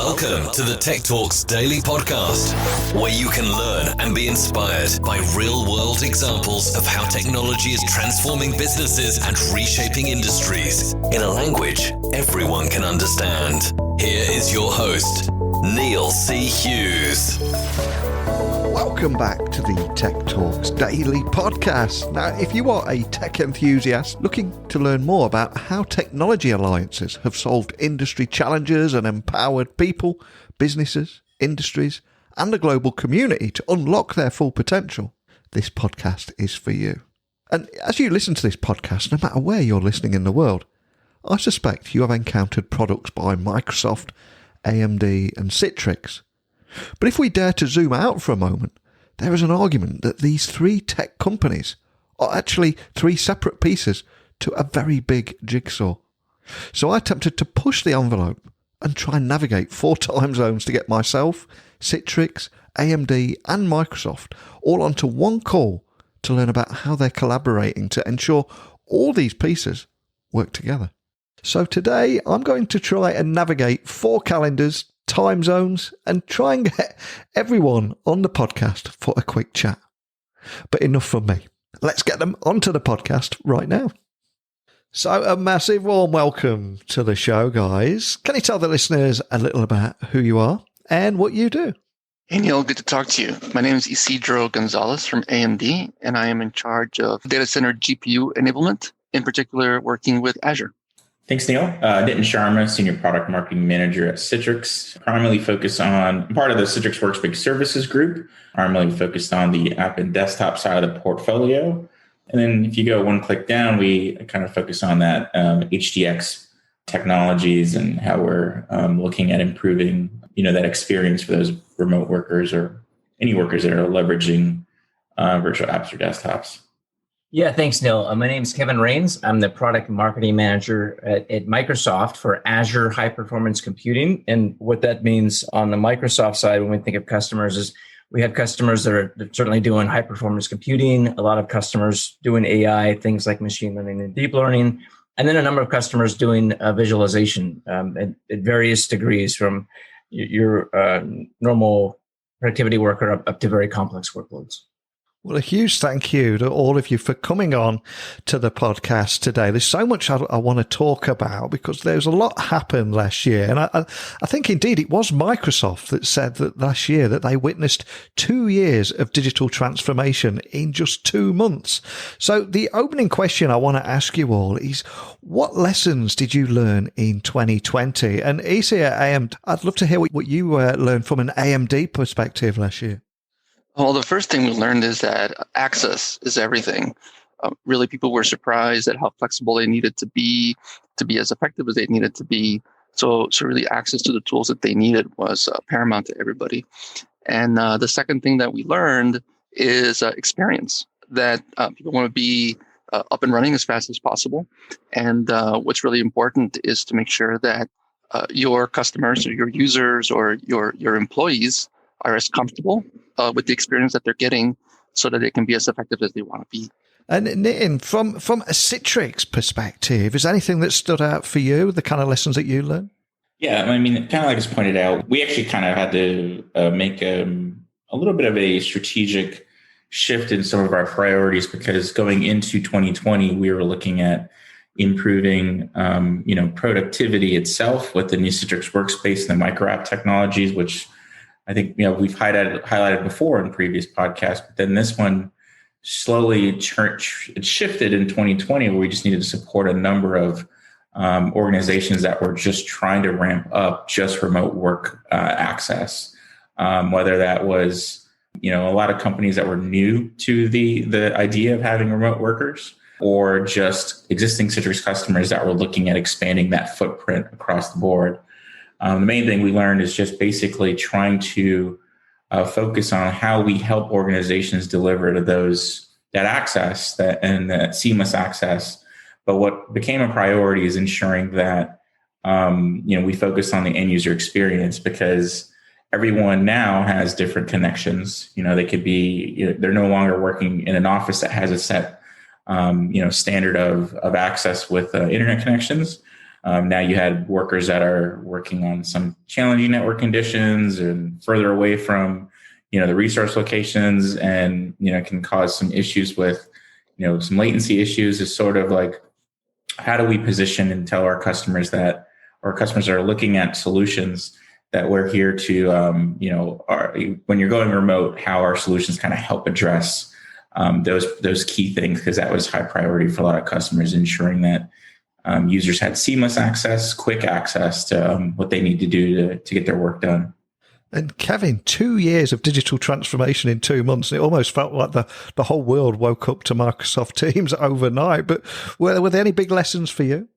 Welcome to the Tech Talks Daily Podcast, where you can learn and be inspired by real-world examples of how technology is transforming businesses and reshaping industries in a language everyone can understand. Here is your host, Neil C. Hughes. Welcome back to the Tech Talks Daily Podcast. Now, if you are a tech enthusiast looking to learn more about how technology alliances have solved industry challenges and empowered people, businesses, industries, and the global community to unlock their full potential, this podcast is for you. And as you listen to this podcast, no matter where you're listening in the world, I suspect you have encountered products by Microsoft, AMD, and Citrix. But if we dare to zoom out for a moment, there is an argument that these three tech companies are actually three separate pieces to a very big jigsaw. So I attempted to push the envelope and try and navigate 4 time zones to get myself, Citrix, AMD and Microsoft all onto one call to learn about how they're collaborating to ensure all these pieces work together. So today I'm going to try and navigate 4 calendars, time zones, and try and get everyone on the podcast for a quick chat. But enough from me. Let's get them onto the podcast right now. So a massive warm welcome to the show, guys. Can you tell the listeners a little about who you are and what you do? Hey Neil, good to talk to you. My name is Isidro Gonzalez from AMD, and I am in charge of data center GPU enablement, in particular working with Azure. Thanks, Neil. Nitin Sharma, Senior Product Marketing Manager at Citrix. Primarily focused on, part of the Citrix Workspace Services Group, primarily focused on the app and desktop side of the portfolio. And then if you go one click down, we kind of focus on that HDX technologies and how we're looking at improving, that experience for those remote workers or any workers that are leveraging virtual apps or desktops. Yeah, thanks, Neil. My name is Kevin Rains. I'm the product marketing manager at Microsoft for Azure High Performance Computing. And what that means on the Microsoft side, when we think of customers, is we have customers that are certainly doing high performance computing, a lot of customers doing AI, things like machine learning and deep learning, and then a number of customers doing visualization at various degrees, from your normal productivity worker up to very complex workloads. Well, a huge thank you to all of you for coming on to the podcast today. There's so much I want to talk about because there's a lot happened last year. And I think indeed it was Microsoft that said that last year that they witnessed 2 years of digital transformation in just 2 months. So the opening question I want to ask you all is, what lessons did you learn in 2020? And Isi at AMD, I'd love to hear what you learned from an AMD perspective last year. Well, the first thing we learned is that access is everything. Really, people were surprised at how flexible they needed to be as effective as they needed to be. So really, access to the tools that they needed was paramount to everybody. And the second thing that we learned is experience, that people want to be up and running as fast as possible. And what's really important is to make sure that your customers or your users or your employees are as comfortable with the experience that they're getting so that they can be as effective as they want to be. And Nitin, from a Citrix perspective, is anything that stood out for you, the kind of lessons that you learned? Yeah, I mean, kind of like it's pointed out, we actually kind of had to make a little bit of a strategic shift in some of our priorities, because going into 2020, we were looking at improving, productivity itself with the new Citrix Workspace and the micro app technologies, which I think, we've highlighted before in previous podcasts, but then this one slowly it shifted in 2020, where we just needed to support a number of organizations that were just trying to ramp up just remote work access. Whether that was, a lot of companies that were new to the idea of having remote workers, or just existing Citrix customers that were looking at expanding that footprint across the board. The main thing we learned is just basically trying to focus on how we help organizations deliver to that access and that seamless access. But what became a priority is ensuring that we focus on the end user experience, because everyone now has different connections. They could be they're no longer working in an office that has a set standard of access with internet connections. Now you had workers that are working on some challenging network conditions and further away from, the resource locations, and, can cause some issues with, some latency issues. Is sort of like, how do we position and tell our customers that our customers are looking at solutions that we're here to, when you're going remote, how our solutions kind of help address those key things, because that was high priority for a lot of customers, ensuring that users had seamless access, quick access to what they need to do to get their work done. And Kevin, 2 years of digital transformation in 2 months. It almost felt like the whole world woke up to Microsoft Teams overnight. But were there any big lessons for you?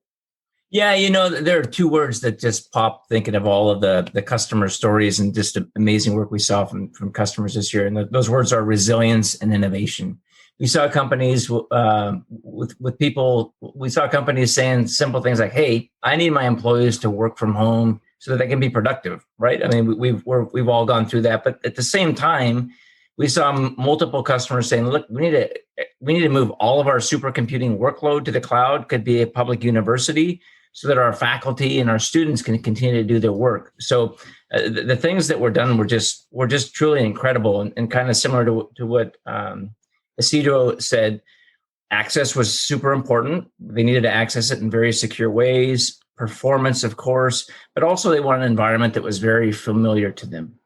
Yeah, there are 2 words that just pop thinking of all of the customer stories and just amazing work we saw from customers this year. And those words are resilience and innovation. We saw companies with people. We saw companies saying simple things like, "Hey, I need my employees to work from home so that they can be productive." Right? I mean, we've all gone through that. But at the same time, we saw multiple customers saying, "Look, we need to move all of our supercomputing workload to the cloud. Could be a public university, so that our faculty and our students can continue to do their work." So the things that were done were just truly incredible, and kind of similar to what Isidro said. Access was super important. They needed to access it in very secure ways. Performance, of course, but also they want an environment that was very familiar to them.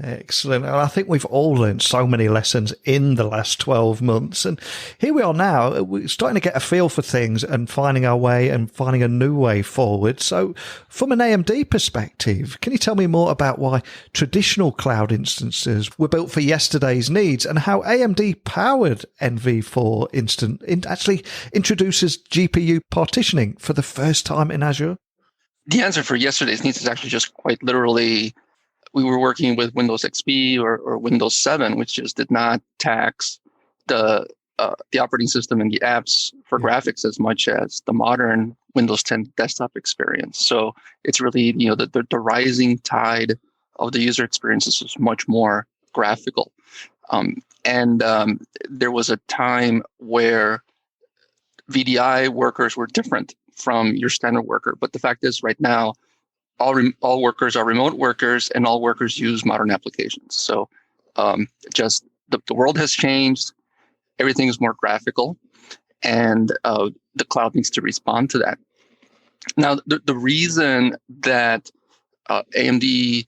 Excellent. And I think we've all learned so many lessons in the last 12 months. And here we are now, we're starting to get a feel for things and finding our way and finding a new way forward. So from an AMD perspective, can you tell me more about why traditional cloud instances were built for yesterday's needs and how AMD powered NV4 actually introduces GPU partitioning for the first time in Azure? The answer for yesterday's needs is actually just quite literally, we were working with Windows XP or Windows 7, which just did not tax the operating system and the apps for graphics as much as the modern Windows 10 desktop experience. So it's really, the rising tide of the user experiences is much more graphical. There was a time where VDI workers were different from your standard worker. But the fact is, right now, all workers are remote workers, and all workers use modern applications. So just the world has changed. Everything is more graphical, and the cloud needs to respond to that. Now, the reason that AMD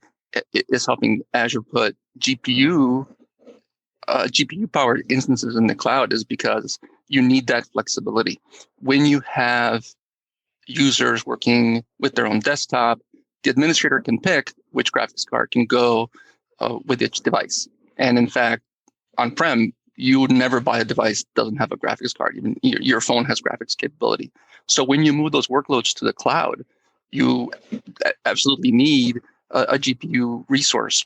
is helping Azure put GPU-powered instances in the cloud is because you need that flexibility. When you have users working with their own desktop, the administrator can pick which graphics card can go with each device. And in fact, on-prem, you would never buy a device that doesn't have a graphics card. Even your phone has graphics capability. So when you move those workloads to the cloud, you absolutely need a GPU resource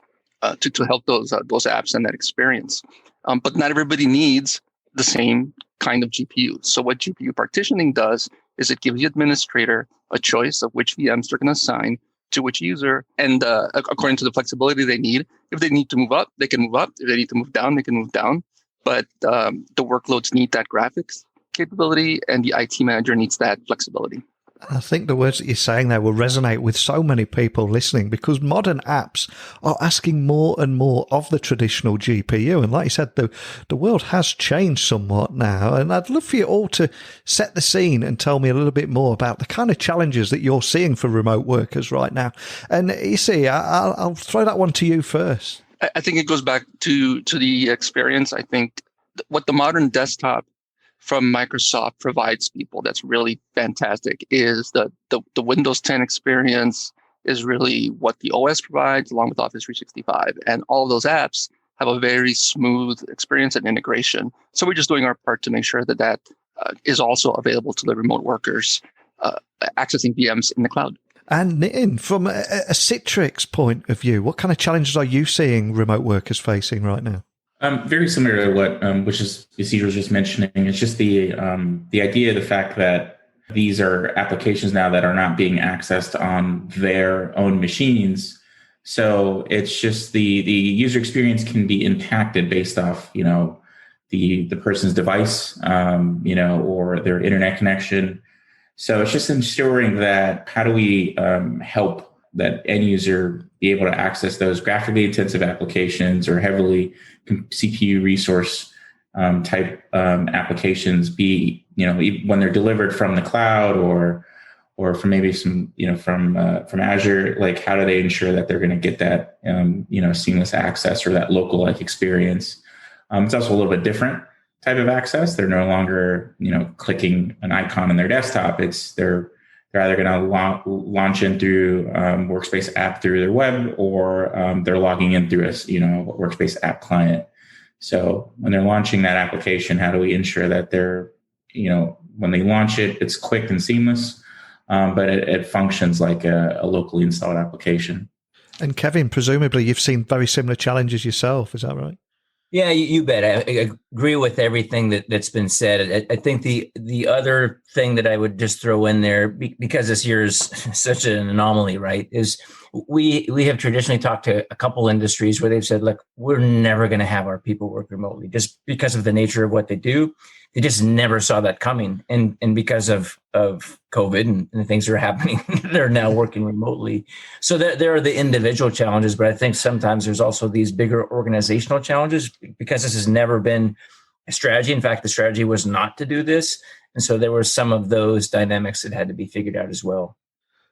to help those apps and that experience. But not everybody needs the same kind of GPU. So what GPU partitioning does is it gives the administrator a choice of which VMs they're going to assign to which user, and according to the flexibility they need. If they need to move up, they can move up. If they need to move down, they can move down. But the workloads need that graphics capability, and the IT manager needs that flexibility. I think the words that you're saying there will resonate with so many people listening, because modern apps are asking more and more of the traditional GPU. And like you said, the world has changed somewhat now. And I'd love for you all to set the scene and tell me a little bit more about the kind of challenges that you're seeing for remote workers right now. And you see, I'll throw that one to you first. I think it goes back to the experience. I think what the modern desktop from Microsoft provides people that's really fantastic is the Windows 10 experience is really what the OS provides, along with Office 365. And all of those apps have a very smooth experience and integration. So we're just doing our part to make sure that is also available to the remote workers accessing VMs in the cloud. And Nitin, from a Citrix point of view, what kind of challenges are you seeing remote workers facing right now? Very similar to what, which is Isidro was just mentioning. It's just the idea, the fact that these are applications now that are not being accessed on their own machines. So it's just the user experience can be impacted based off, the person's device, or their internet connection. So it's just ensuring that how do we help that end user be able to access those graphically intensive applications or heavily CPU resource type applications be, when they're delivered from the cloud or from maybe some, from Azure, like how do they ensure that they're going to get that, seamless access or that local like experience? It's also a little bit different type of access. They're no longer, clicking an icon on their desktop. They're either going to launch in through Workspace app through their web, or they're logging in through a Workspace app client. So when they're launching that application, how do we ensure that they're, when they launch it, it's quick and seamless, but it functions like a locally installed application. And Kevin, presumably you've seen very similar challenges yourself. Is that right? Yeah, you bet. I agree with everything that's been said. I think the other thing that I would just throw in there, because this year is such an anomaly, right, is we have traditionally talked to a couple industries where they've said, look, we're never going to have our people work remotely just because of the nature of what they do. They just never saw that coming. And because of COVID and the things that are happening, they're now working remotely. So there are the individual challenges, but I think sometimes there's also these bigger organizational challenges because this has never been a strategy. In fact, the strategy was not to do this. And so there were some of those dynamics that had to be figured out as well.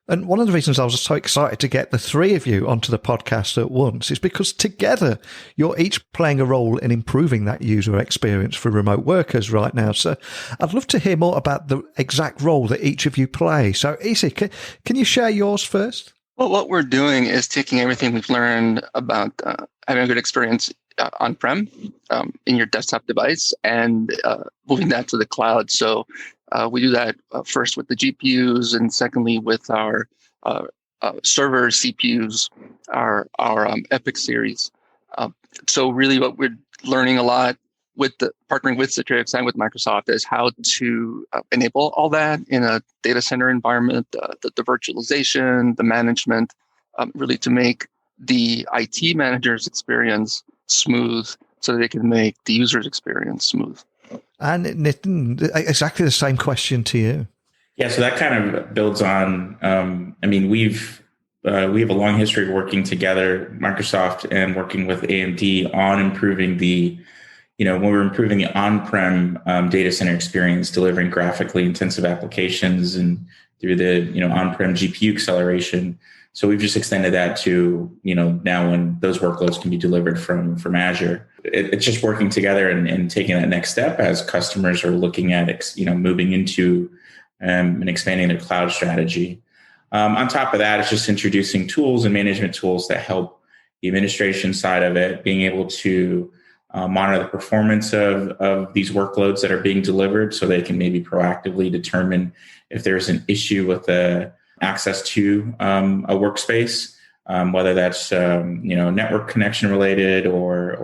And one of the reasons I was so excited to get the three of you onto the podcast at once is because together you're each playing a role in improving that user experience for remote workers right now. So I'd love to hear more about the exact role that each of you play. So Isi, can you share yours first? Well, what we're doing is taking everything we've learned about having a good experience on-prem in your desktop device and moving that to the cloud. So we do that first with the GPUs, and secondly with our server CPUs, our Epic series. So really, what we're learning a lot with partnering with Citrix and with Microsoft is how to enable all that in a data center environment, the virtualization, the management, really to make the IT manager's experience smooth, so that they can make the user's experience smooth. And Nitin, exactly the same question to you. Yeah, so that kind of builds on. We have a long history of working together, Microsoft, and working with AMD on improving when we're improving the on-prem data center experience, delivering graphically intensive applications and through the on-prem GPU acceleration. So we've just extended that to now when those workloads can be delivered from Azure. It's just working together and taking that next step as customers are looking at moving into and expanding their cloud strategy. On top of that, it's just introducing tools and management tools that help the administration side of it, being able to monitor the performance of these workloads that are being delivered, so they can maybe proactively determine if there's an issue with the access to a workspace, whether that's network connection related or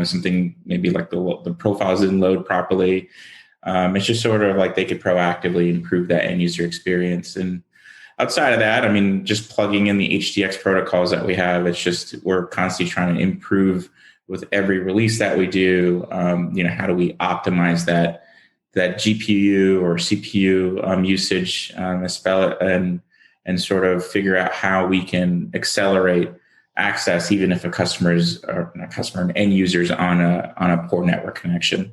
something maybe like the profiles didn't load properly. It's just sort of like they could proactively improve that end user experience. And outside of that, just plugging in the HDX protocols that we have, it's just we're constantly trying to improve with every release that we do. How do we optimize that GPU or CPU usage, and sort of figure out how we can accelerate access, even if an end user's on a poor network connection.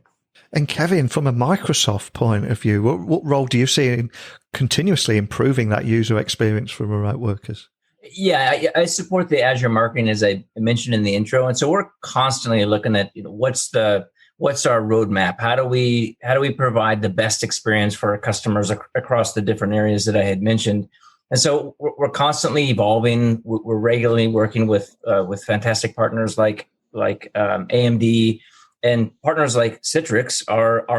And Kevin, from a Microsoft point of view, what role do you see in continuously improving that user experience for remote workers? Yeah, I support the Azure marketing, as I mentioned in the intro, and so we're constantly looking at what's our roadmap? How do we provide the best experience for our customers across the different areas that I had mentioned? And so we're constantly evolving. We're regularly working with fantastic partners like AMD, and partners like Citrix are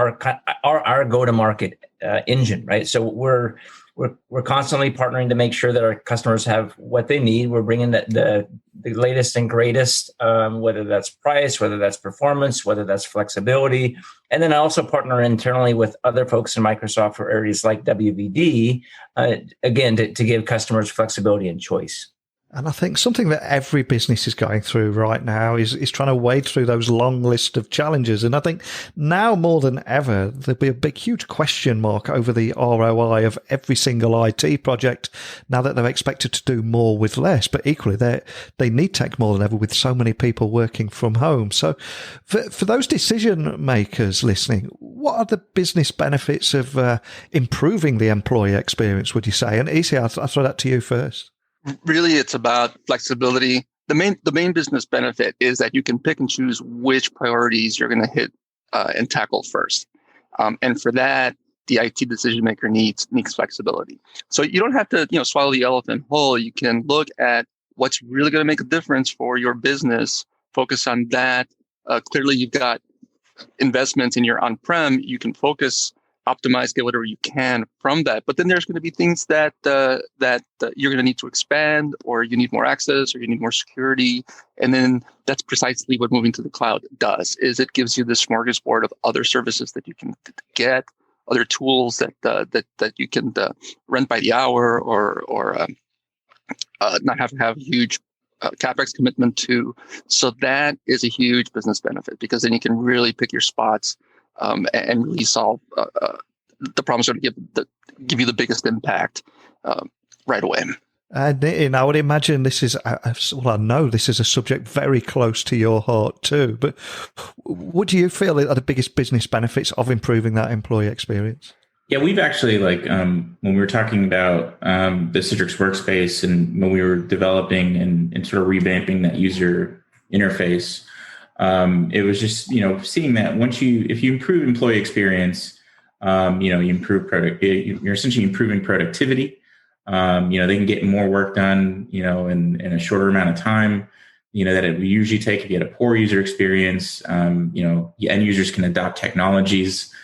our go-to-market engine, right? So we're constantly partnering to make sure that our customers have what they need. We're bringing the latest and greatest, whether that's price, whether that's performance, whether that's flexibility. And then I also partner internally with other folks in Microsoft for areas like WVD, again, to give customers flexibility and choice. And I think something that every business is going through right now is trying to wade through those long list of challenges. And I think now more than ever, there'll be a big, huge question mark over the ROI of every single IT project now that they're expected to do more with less. But equally, they need tech more than ever with so many people working from home. So for those decision makers listening, what are the business benefits of improving the employee experience, would you say? And Isi, I'll throw that to you first. Really, it's about flexibility. The main business benefit is that you can pick and choose which priorities you're going to hit and tackle first. And for that, the IT decision maker needs flexibility. So you don't have to swallow the elephant whole. You can look at what's really going to make a difference for your business. Focus on that. Clearly, you've got investments in your on-prem. You can focus, optimize, get whatever you can from that. But then there's going to be things that you're going to need to expand, or you need more access, or you need more security. And then that's precisely what moving to the cloud does, is it gives you this smorgasbord of other services that you can get, other tools that you can rent by the hour, or not have to have a huge CapEx commitment to. So that is a huge business benefit, because then you can really pick your spots and really solve the problems that give you the biggest impact right away. And I would imagine this is, I know this is a subject very close to your heart too, but what do you feel are the biggest business benefits of improving that employee experience? Yeah, we've actually, when we were talking about the Citrix workspace, and when we were developing and sort of revamping that user interface, it was just, seeing that if you improve employee experience, you improve you're essentially improving productivity. They can get more work done, in a shorter amount of time, that it would usually take if you had a poor user experience. End users can adopt technologies,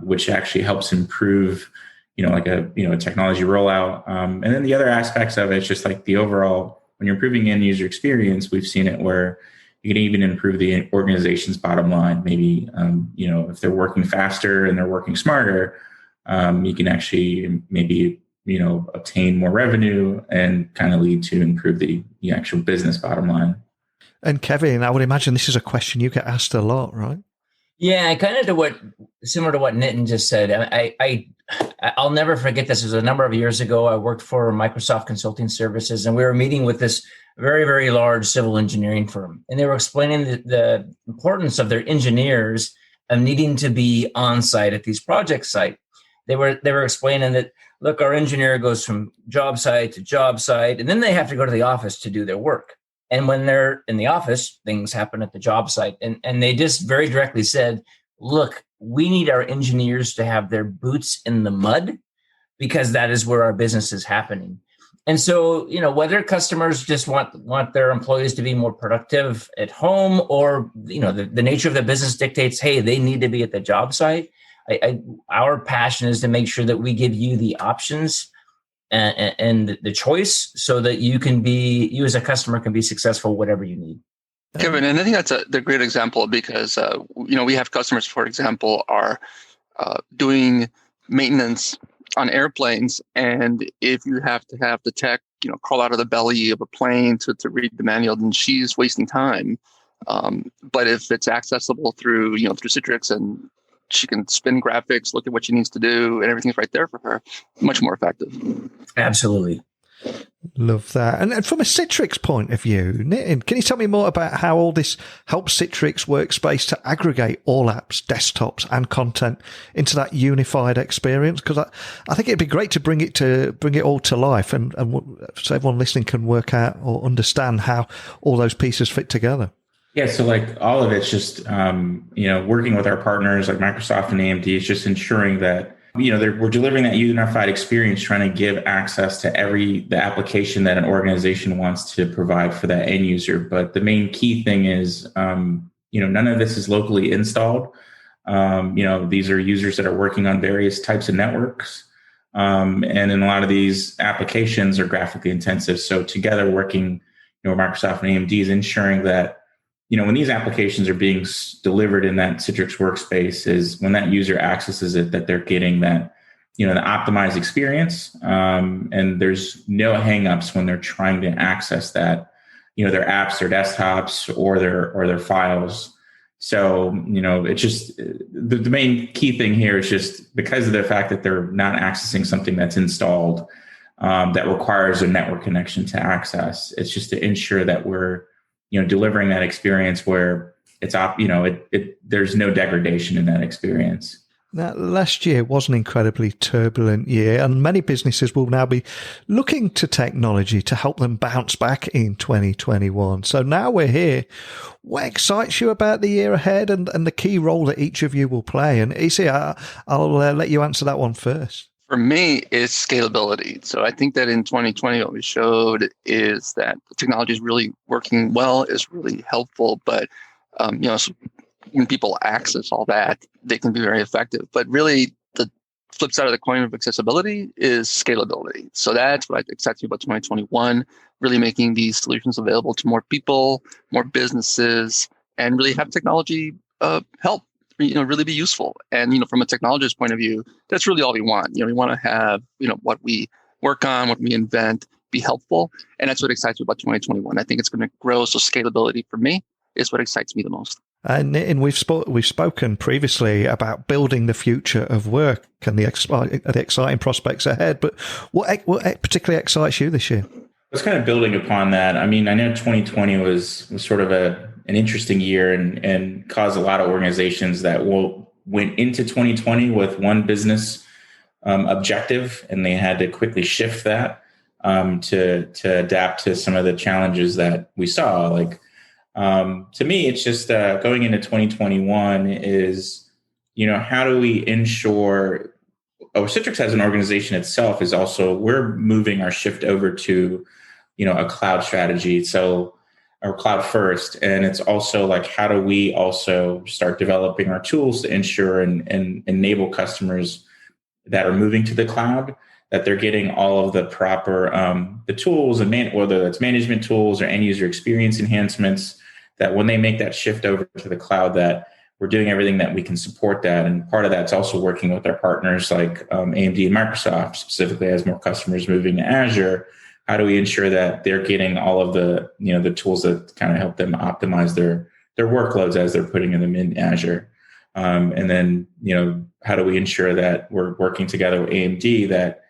which actually helps improve, a technology rollout. And then the other aspects of it is just like the overall, when you're improving end user experience, we've seen it where you can even improve the organization's bottom line. Maybe, if they're working faster and they're working smarter, you can actually maybe, obtain more revenue and kind of lead to improve the actual business bottom line. And Kevin, I would imagine this is a question you get asked a lot, right? Yeah, kind of similar to what Nitin just said. I'll never forget this. It was a number of years ago. I worked for Microsoft Consulting Services, and we were meeting with this very, very large civil engineering firm. And they were explaining the importance of their engineers of needing to be on site at these project sites. They were explaining that, look, our engineer goes from job site to job site, and then they have to go to the office to do their work. And when they're in the office, things happen at the job site. And they just very directly said, look, we need our engineers to have their boots in the mud, because that is where our business is happening. And so, whether customers just want their employees to be more productive at home, or, the nature of the business dictates, hey, they need to be at the job site. Our passion is to make sure that we give you the options and the choice, so that you as a customer can be successful, whatever you need. Kevin, and I think that's the great example, because, we have customers, for example, are doing maintenance on airplanes. And if you have to have the tech, crawl out of the belly of a plane to read the manual, then she's wasting time. But if it's accessible through Citrix, and she can spin graphics, look at what she needs to do, and everything's right there for her, much more effective. Absolutely. Love that. And from a Citrix point of view, Nitin, can you tell me more about how all this helps Citrix Workspace to aggregate all apps, desktops, and content into that unified experience? Because I think it'd be great to bring it all to life, and so everyone listening can work out or understand how all those pieces fit together. Yeah, so all of it's just working with our partners like Microsoft and AMD is just ensuring that we're delivering that unified experience, trying to give access to the application that an organization wants to provide for that end user. But the main key thing is, none of this is locally installed. These are users that are working on various types of networks. And in a lot of these applications are graphically intensive. So together working, Microsoft and AMD is ensuring that, when these applications are being delivered in that Citrix workspace, is when that user accesses it, that they're getting that, an optimized experience. And there's no hangups when they're trying to access that, their apps, their desktops, or their files. So, it's just the main key thing here is just because of the fact that they're not accessing something that's installed that requires a network connection to access. It's just to ensure that we're, delivering that experience where it's there's no degradation in that experience. Now, last year was an incredibly turbulent year, and many businesses will now be looking to technology to help them bounce back in 2021. So now we're here. What excites you about the year ahead and the key role that each of you will play? And Isi, I'll let you answer that one first. For me, it's scalability. So I think that in 2020, what we showed is that the technology is really working well, is really helpful, but so when people access all that, they can be very effective. But really, the flip side of the coin of accessibility is scalability. So that's what excites me about 2021, really making these solutions available to more people, more businesses, and really have technology help, really be useful. And, from a technologist point of view, that's really all we want. We want to have, what we work on, what we invent, be helpful. And that's what excites me about 2021. I think it's going to grow. So scalability for me is what excites me the most. And we've spoken previously about building the future of work and the exciting prospects ahead. But what particularly excites you this year? It's kind of building upon that. I mean, I know 2020 was sort of an interesting year and caused a lot of organizations that went into 2020 with one business objective, and they had to quickly shift that to adapt to some of the challenges that we saw. Like, to me, it's just going into 2021 is, how do we ensure Citrix as an organization itself is also, we're moving our shift over to, a cloud strategy. So our cloud first. And it's also like, how do we also start developing our tools to ensure and enable customers that are moving to the cloud, that they're getting all of the proper, the tools and whether that's management tools or end user experience enhancements, that when they make that shift over to the cloud, that we're doing everything that we can support that. And part of that's also working with our partners like AMD and Microsoft, specifically as more customers moving to Azure. How do we ensure that they're getting all of the, the tools that kind of help them optimize their workloads as they're putting them in Azure? And then, how do we ensure that we're working together with AMD, that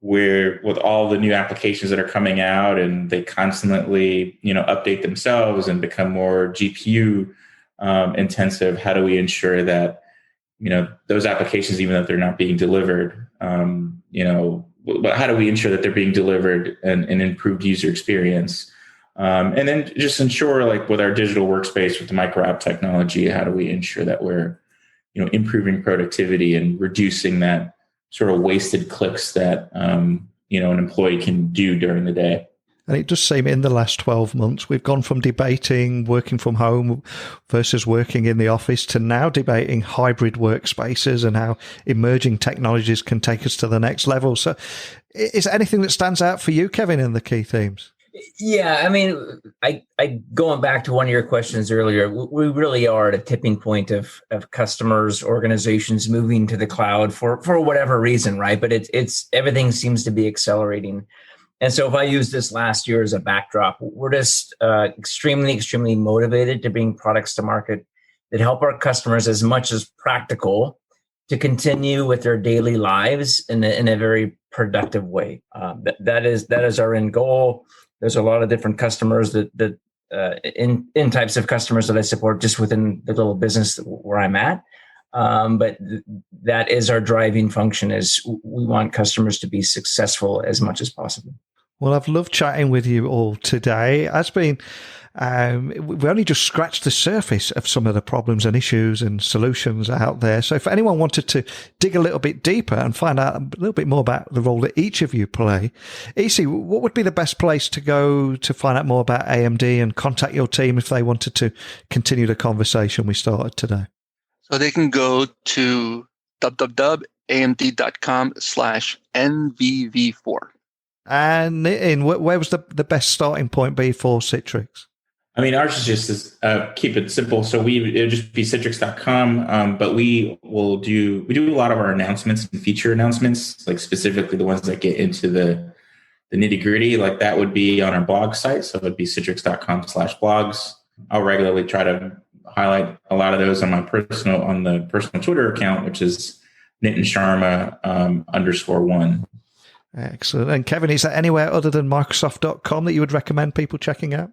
we're with all the new applications that are coming out and they constantly, update themselves and become more GPU intensive. How do we ensure that, those applications, even if they're not being delivered, but how do we ensure that they're being delivered and improved user experience? And then just ensure, like with our digital workspace with the micro app technology, how do we ensure that we're, improving productivity and reducing that sort of wasted clicks that, an employee can do during the day. And it does seem in the last 12 months, we've gone from debating working from home versus working in the office to now debating hybrid workspaces and how emerging technologies can take us to the next level. So is there anything that stands out for you, Kevin, in the key themes? Yeah, I mean, I going back to one of your questions earlier, we really are at a tipping point of customers, organizations moving to the cloud for whatever reason, right? But it's everything seems to be accelerating. And so if I use this last year as a backdrop, we're just extremely, extremely motivated to bring products to market that help our customers as much as practical to continue with their daily lives in a very productive way. That is our end goal. There's a lot of different customers that in types of customers that I support just within the little business where I'm at. But that is our driving function, is we want customers to be successful as much as possible. Well, I've loved chatting with you all today. It's been, we've only just scratched the surface of some of the problems and issues and solutions out there. So if anyone wanted to dig a little bit deeper and find out a little bit more about the role that each of you play, Isi, what would be the best place to go to find out more about AMD and contact your team if they wanted to continue the conversation we started today? So they can go to www.amd.com/NVV4. And Nitin, where was the best starting point be for Citrix? I mean, ours is just keep it simple. So it would just be citrix.com. But we do a lot of our announcements and feature announcements, like specifically the ones that get into the nitty gritty. Like that would be on our blog site. So it would be citrix.com/blogs. I'll regularly try to highlight a lot of those on the personal Twitter account, which is Nitin Sharma _1. Excellent. And Kevin, is there anywhere other than Microsoft.com that you would recommend people checking out?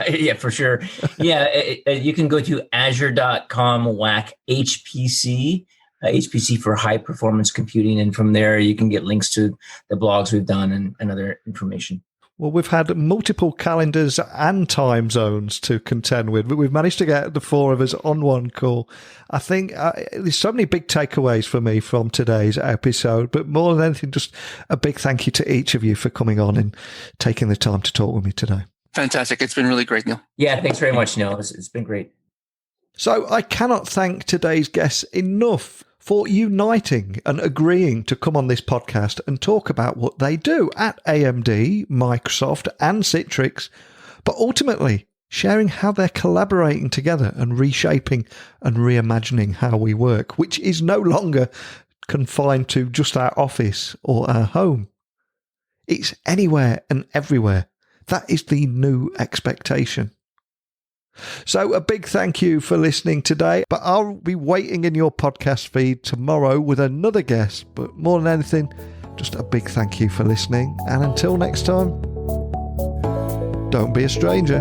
Yeah, for sure. Yeah, you can go to azure.com/HPC, HPC for high performance computing. And from there, you can get links to the blogs we've done and other information. Well, we've had multiple calendars and time zones to contend with, but we've managed to get the four of us on one call. I think there's so many big takeaways for me from today's episode, but more than anything, just a big thank you to each of you for coming on and taking the time to talk with me today. Fantastic. It's been really great, Neil. Yeah, thanks very much, Neil. It's been great. So I cannot thank today's guests enough for uniting and agreeing to come on this podcast and talk about what they do at AMD, Microsoft and Citrix, but ultimately sharing how they're collaborating together and reshaping and reimagining how we work, which is no longer confined to just our office or our home. It's anywhere and everywhere. That is the new expectation. So a big thank you for listening today, but I'll be waiting in your podcast feed tomorrow with another guest. But more than anything, just a big thank you for listening. And until next time, don't be a stranger.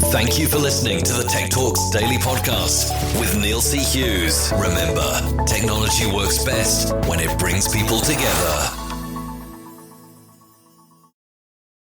Thank you for listening to the Tech Talks Daily Podcast with Neil C. Hughes. Remember, technology works best when it brings people together.